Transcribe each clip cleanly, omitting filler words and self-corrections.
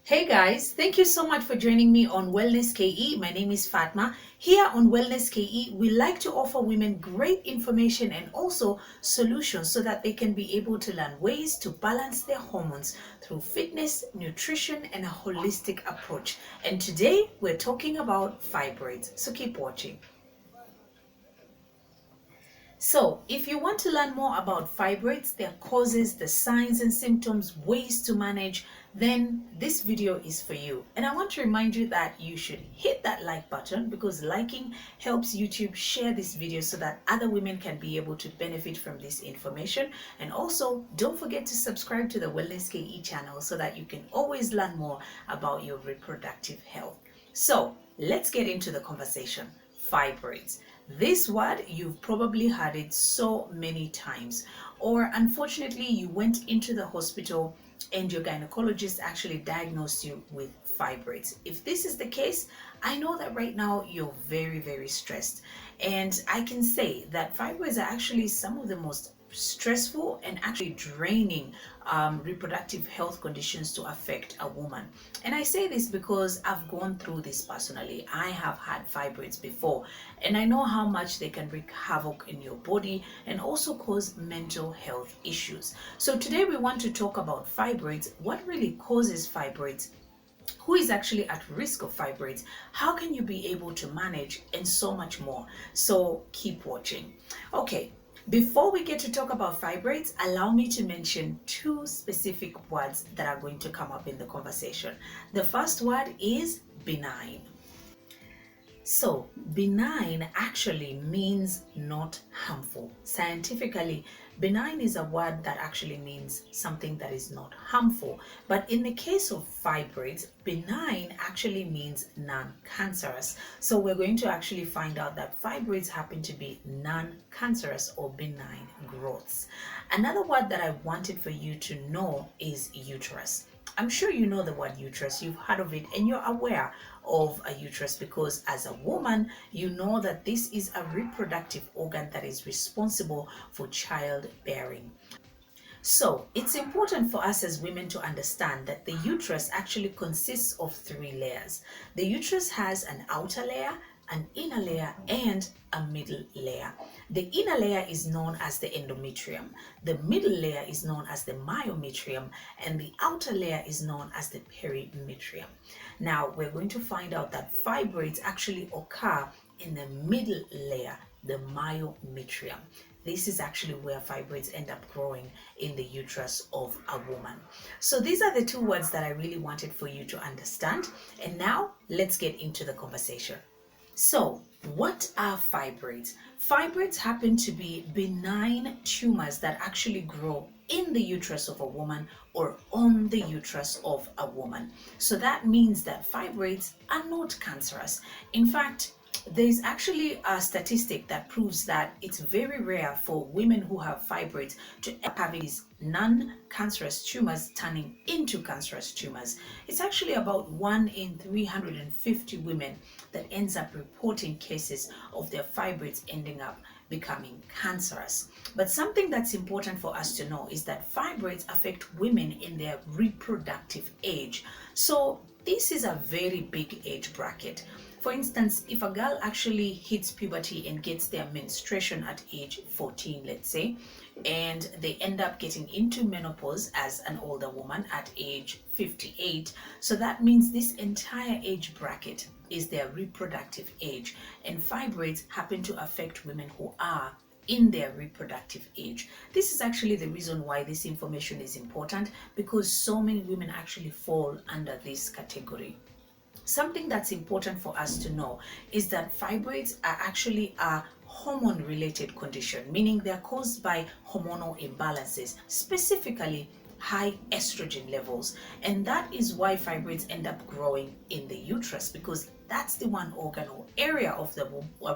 Hey guys, thank you so much for joining me on WellnessKE. My name is Fatma. Here on WellnessKE, we like to offer women great information and also solutions so that they can be able to learn ways to balance their hormones through fitness, nutrition, and a holistic approach. And today we're talking about fibroids. So keep watching. So, if you want to learn more about fibroids, their causes, the signs and symptoms, ways to manage, then this video is for you. And I want to remind you that you should hit that like button because liking helps YouTube share this video so that other women can be able to benefit from this information. And also, don't forget to subscribe to the WellnessKE channel so that you can always learn more about your reproductive health. So, let's get into the conversation. Fibroids. This word, you've probably heard it so many times, or unfortunately you went into the hospital and your gynecologist actually diagnosed you with fibroids. If this is the case, I know that right now you're very stressed, and I can say that fibroids are actually some of the most stressful and actually draining reproductive health conditions to affect a woman. And I say this because I've gone through this personally. I have had fibroids before, and I know how much they can wreak havoc in your body and also cause mental health issues. So today we want to talk about fibroids, what really causes fibroids, who is actually at risk of fibroids, how can you be able to manage, and so much more. So keep watching. Okay, before we get to talk about fibroids, allow me to mention two specific words that are going to come up in the conversation. The first word is benign. So, benign actually means not harmful. Scientifically, benign is a word that actually means something that is not harmful. But in the case of fibroids, benign actually means non-cancerous. So we're going to actually find out that fibroids happen to be non-cancerous or benign growths. Another word that I wanted for you to know is uterus. I'm sure you know the word uterus, you've heard of it, and you're aware of a uterus because as a woman, you know that this is a reproductive organ that is responsible for childbearing. So it's important for us as women to understand that the uterus actually consists of three layers. The uterus has an outer layer, an inner layer, and a middle layer. The inner layer is known as the endometrium, the middle layer is known as the myometrium, and the outer layer is known as the perimetrium. Now we're going to find out that fibroids actually occur in the middle layer, the myometrium. This is actually where fibroids end up growing in the uterus of a woman. So these are the two words that I really wanted for you to understand. And now let's get into the conversation. So, what are fibroids? Fibroids happen to be benign tumors that actually grow in the uterus of a woman or on the uterus of a woman. So that means that fibroids are not cancerous. In fact, there's actually a statistic that proves that it's very rare for women who have fibroids to end up having these non-cancerous tumors turning into cancerous tumors. It's actually about 1 in 350 women that ends up reporting cases of their fibroids ending up becoming cancerous. But something that's important for us to know is that fibroids affect women in their reproductive age. So this is a very big age bracket. For instance, if a girl actually hits puberty and gets their menstruation at age 14, let's say, and they end up getting into menopause as an older woman at age 58, so that means this entire age bracket is their reproductive age, and fibroids happen to affect women who are in their reproductive age. This is actually the reason why this information is important, because so many women actually fall under this category. Something that's important for us to know is that fibroids are actually a hormone related condition, meaning they're caused by hormonal imbalances, specifically high estrogen levels. And that is why fibroids end up growing in the uterus, because that's the one organ or area of the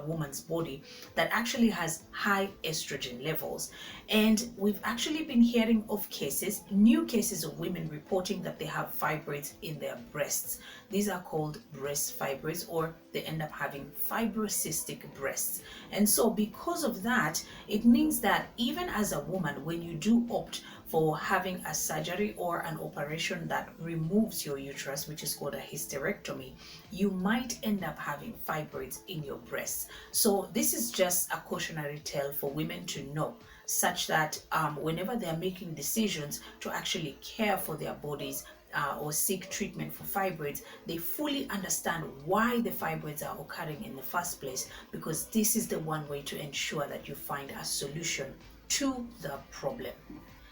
woman's body that actually has high estrogen levels. And we've actually been hearing of cases, new cases of women reporting that they have fibroids in their breasts. These are called breast fibroids, or they end up having fibrocystic breasts. And so because of that, it means that even as a woman, when you do opt for having a surgery or an operation that removes your uterus, which is called a hysterectomy, you might end up having fibroids in your breasts. So this is just a cautionary tale for women to know, such that whenever they are making decisions to actually care for their bodies, or seek treatment for fibroids, they fully understand why the fibroids are occurring in the first place, because this is the one way to ensure that you find a solution to the problem.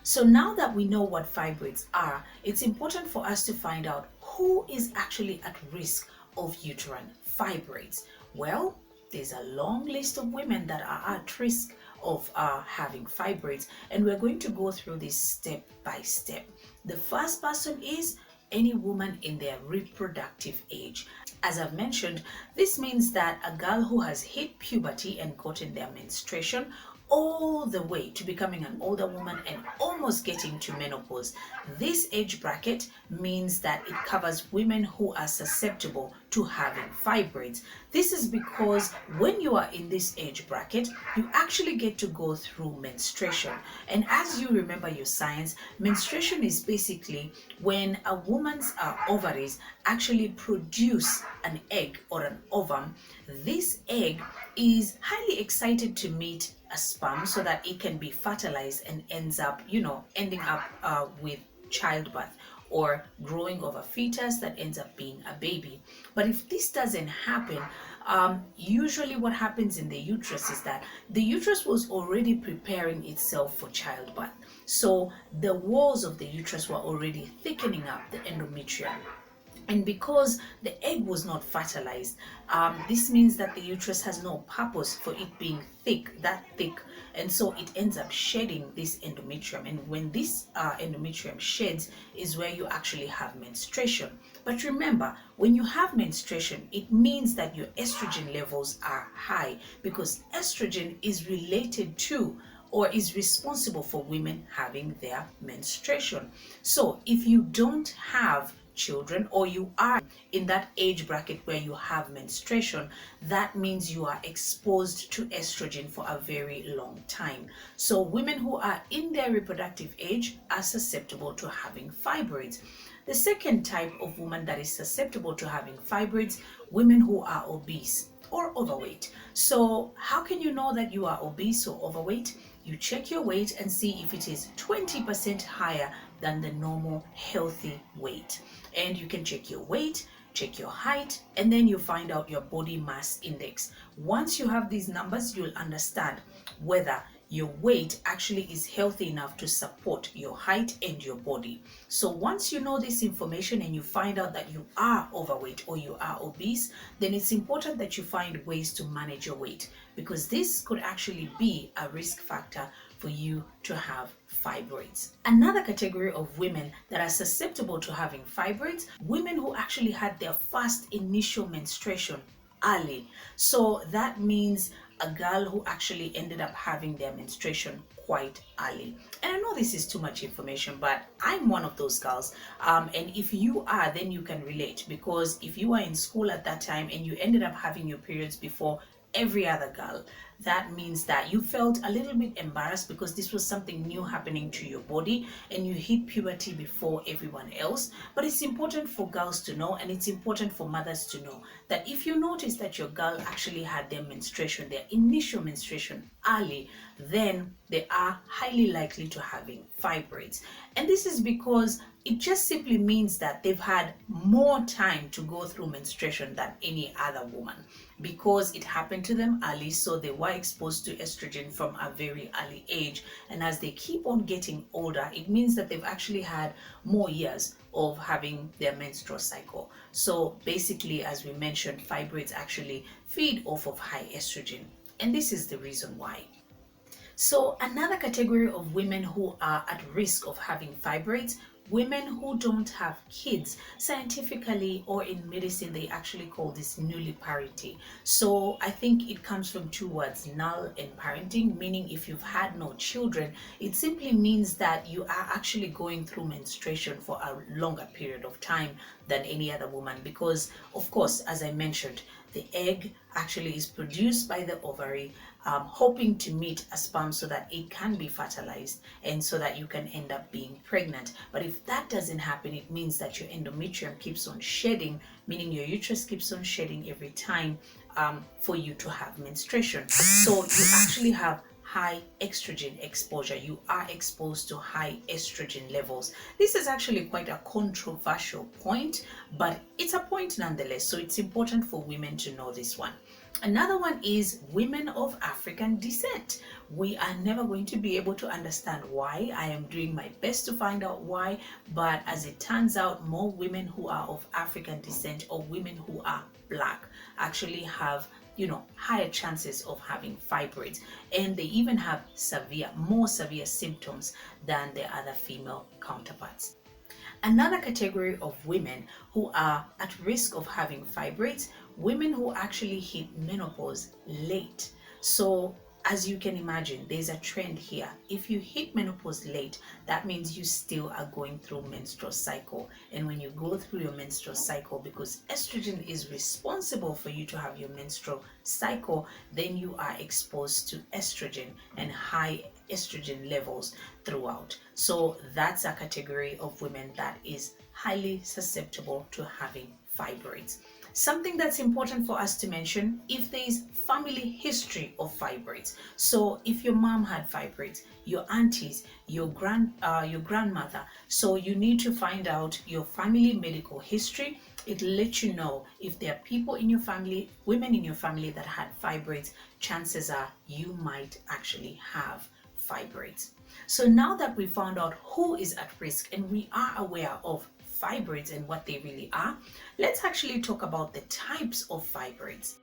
So now that we know what fibroids are, it's important for us to find out who is actually at risk of uterine fibroids. Well, there's a long list of women that are at risk of having fibroids, and we're going to go through this step by step. The first person is any woman in their reproductive age. As I've mentioned, this means that a girl who has hit puberty and gotten their menstruation all the way to becoming an older woman and almost getting to menopause. This age bracket means that it covers women who are susceptible to having fibroids. This is because when you are in this age bracket, you actually get to go through menstruation. And as you remember your science, menstruation is basically when a woman's ovaries actually produce an egg or an ovum. This egg is highly excited to meet a sperm so that it can be fertilized and ending up with childbirth or growing of a fetus that ends up being a baby. But if this doesn't happen, usually what happens in the uterus is that the uterus was already preparing itself for childbirth. So the walls of the uterus were already thickening up the endometrium. And because the egg was not fertilized, this means that the uterus has no purpose for it being that thick. And so it ends up shedding this endometrium. And when this endometrium sheds is where you actually have menstruation. But remember, when you have menstruation, it means that your estrogen levels are high, because estrogen is related to or is responsible for women having their menstruation. So if you don't have children, or you are in that age bracket where you have menstruation, that means you are exposed to estrogen for a very long time. So women who are in their reproductive age are susceptible to having fibroids. The second type of woman that is susceptible to having fibroids, women who are obese or overweight. So how can you know that you are obese or overweight? You check your weight and see if it is 20% higher than the normal healthy weight. And you can check your weight, check your height, and then you find out your body mass index. Once you have these numbers, you'll understand whether your weight actually is healthy enough to support your height and your body. So once you know this information and you find out that you are overweight or you are obese, then it's important that you find ways to manage your weight, because this could actually be a risk factor for you to have fibroids. Another category of women that are susceptible to having fibroids, women who actually had their first initial menstruation early. So that means a girl who actually ended up having their menstruation quite early. And I know this is too much information, but I'm one of those girls. And if you are, then you can relate, because if you were in school at that time and you ended up having your periods before every other girl, that means that you felt a little bit embarrassed because this was something new happening to your body and you hit puberty before everyone else. But it's important for girls to know, and it's important for mothers to know, that if you notice that your girl actually had their menstruation, their initial menstruation early, then they are highly likely to having fibroids. And this is because it just simply means that they've had more time to go through menstruation than any other woman, because it happened to them early, so they were exposed to estrogen from a very early age. And as they keep on getting older, it means that they've actually had more years of having their menstrual cycle. So basically, as we mentioned, fibroids actually feed off of high estrogen, and this is the reason why. So another category of women who are at risk of having fibroids, women who don't have kids. Scientifically or in medicine, they actually call this nulliparity. So I think it comes from two words, null and parenting, meaning if you've had no children, it simply means that you are actually going through menstruation for a longer period of time than any other woman, because of course, as I mentioned, the egg actually is produced by the ovary, hoping to meet a sperm so that it can be fertilized and so that you can end up being pregnant. But if that doesn't happen, it means that your endometrium keeps on shedding, meaning your uterus keeps on shedding every time for you to have menstruation. So you actually have high estrogen exposure. You are exposed to high estrogen levels. This is actually quite a controversial point, but it's a point nonetheless. So it's important for women to know this one. Another one is women of African descent. We are never going to be able to understand why. I am doing my best to find out why, but as it turns out, more women who are of African descent or women who are black actually have higher chances of having fibroids, and they even have more severe symptoms than their other female counterparts. Another category of women who are at risk of having fibroids, women who actually hit menopause late. So as you can imagine, there's a trend here. If you hit menopause late, that means you still are going through menstrual cycle. And when you go through your menstrual cycle, because estrogen is responsible for you to have your menstrual cycle, then you are exposed to estrogen and high estrogen levels throughout. So that's a category of women that is highly susceptible to having fibroids. Something that's important for us to mention, if there is family history of fibroids. So if your mom had fibroids, your aunties, your grandmother, so you need to find out your family medical history. It lets you know if there are people in your family, women in your family that had fibroids, chances are you might actually have fibroids. So now that we found out who is at risk and we are aware of fibroids and what they really are, let's actually talk about the types of fibroids.